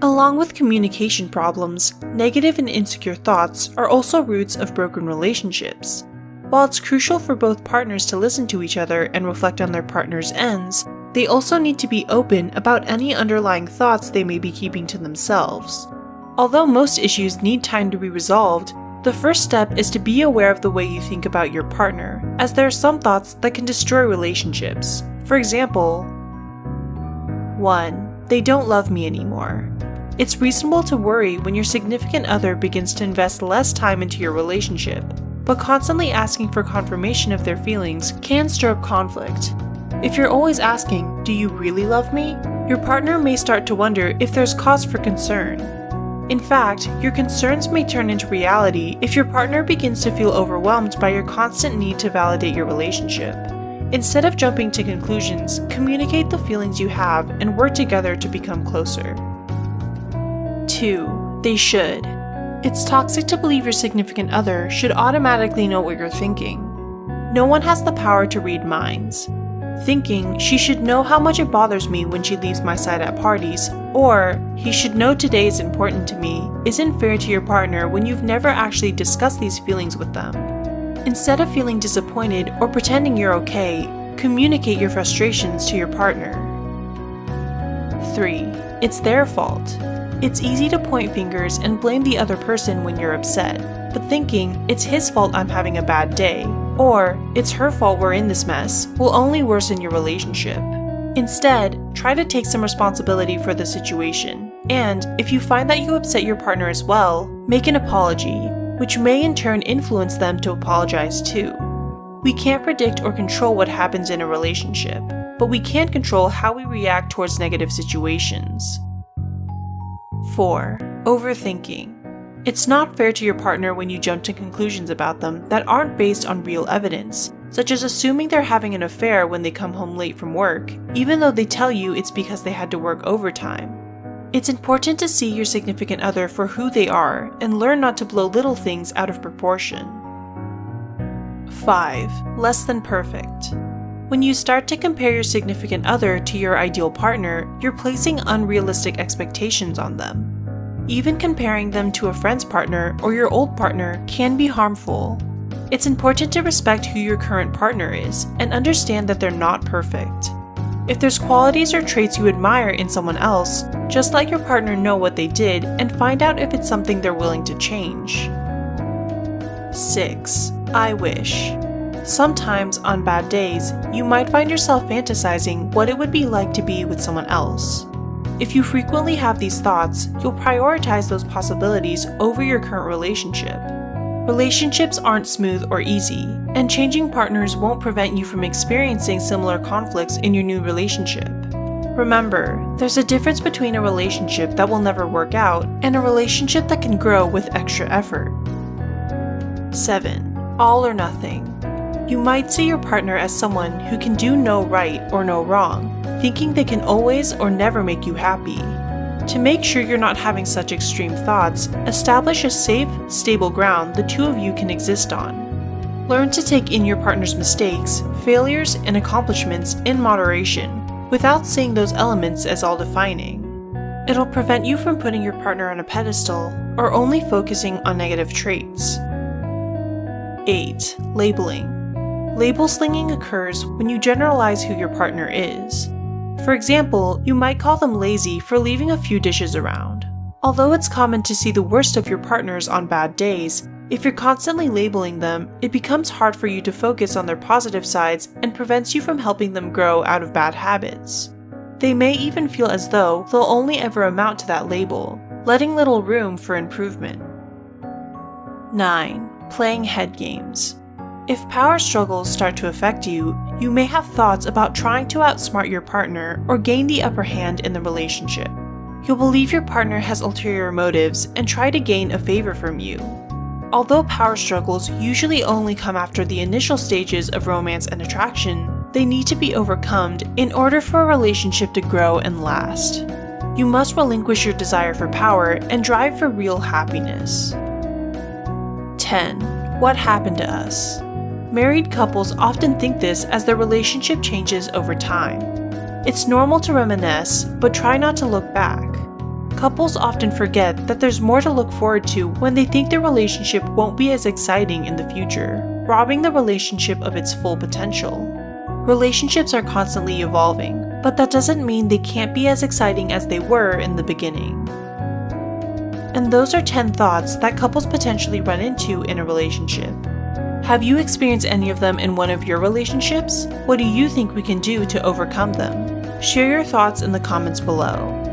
Along with communication problems, negative and insecure thoughts are also roots of broken relationships. While it's crucial for both partners to listen to each other and reflect on their partner's ends, they also need to be open about any underlying thoughts they may be keeping to themselves. Although most issues need time to be resolved, the first step is to be aware of the way you think about your partner, as there are some thoughts that can destroy relationships. For example, 1. They don't love me anymore. It's reasonable to worry when your significant other begins to invest less time into your relationship, but constantly asking for confirmation of their feelings can stir up conflict. If you're always asking, "Do you really love me?" your partner may start to wonder if there's cause for concern. In fact, your concerns may turn into reality if your partner begins to feel overwhelmed by your constant need to validate your relationship. Instead of jumping to conclusions, communicate the feelings you have and work together to become closer. 2. They should. It's toxic to believe your significant other should automatically know what you're thinking. No one has the power to read minds. Thinking she should know how much it bothers me when she leaves my side at parties, or he should know today is important to me, isn't fair to your partner when you've never actually discussed these feelings with them. Instead of feeling disappointed or pretending you're okay, communicate your frustrations to your partner. 3. It's their fault. It's easy to point fingers and blame the other person when you're upset, but thinking, "It's his fault I'm having a bad day," or "It's her fault we're in this mess," will only worsen your relationship. Instead, try to take some responsibility for the situation, and if you find that you upset your partner as well, make an apology, which may in turn influence them to apologize too. We can't predict or control what happens in a relationship, but we can control how we react towards negative situations. 4. Overthinking. It's not fair to your partner when you jump to conclusions about them that aren't based on real evidence, such as assuming they're having an affair when they come home late from work, even though they tell you it's because they had to work overtime. It's important to see your significant other for who they are and learn not to blow little things out of proportion. 5. Less than perfect. When you start to compare your significant other to your ideal partner, you're placing unrealistic expectations on them. Even comparing them to a friend's partner or your old partner can be harmful. It's important to respect who your current partner is and understand that they're not perfect. If there's qualities or traits you admire in someone else, just let your partner know what they did and find out if it's something they're willing to change. 6. I wish. Sometimes, on bad days, you might find yourself fantasizing what it would be like to be with someone else. If you frequently have these thoughts, you'll prioritize those possibilities over your current relationship. Relationships aren't smooth or easy, and changing partners won't prevent you from experiencing similar conflicts in your new relationship. Remember, there's a difference between a relationship that will never work out and a relationship that can grow with extra effort. 7. All or nothing. You might see your partner as someone who can do no right or no wrong, thinking they can always or never make you happy. To make sure you're not having such extreme thoughts, establish a safe, stable ground the two of you can exist on. Learn to take in your partner's mistakes, failures, and accomplishments in moderation, without seeing those elements as all-defining. It'll prevent you from putting your partner on a pedestal or only focusing on negative traits. 8. Labeling. Label slinging occurs when you generalize who your partner is. For example, you might call them lazy for leaving a few dishes around. Although it's common to see the worst of your partners on bad days, if you're constantly labeling them, it becomes hard for you to focus on their positive sides and prevents you from helping them grow out of bad habits. They may even feel as though they'll only ever amount to that label, letting little room for improvement. 9. Playing head games. If power struggles start to affect you, you may have thoughts about trying to outsmart your partner or gain the upper hand in the relationship. You'll believe your partner has ulterior motives and try to gain a favor from you. Although power struggles usually only come after the initial stages of romance and attraction, they need to be overcome in order for a relationship to grow and last. You must relinquish your desire for power and drive for real happiness. 10. What happened to us? Married couples often think this as their relationship changes over time. It's normal to reminisce, but try not to look back. Couples often forget that there's more to look forward to when they think their relationship won't be as exciting in the future, robbing the relationship of its full potential. Relationships are constantly evolving, but that doesn't mean they can't be as exciting as they were in the beginning. And those are 10 thoughts that couples potentially run into in a relationship. Have you experienced any of them in one of your relationships? What do you think we can do to overcome them? Share your thoughts in the comments below.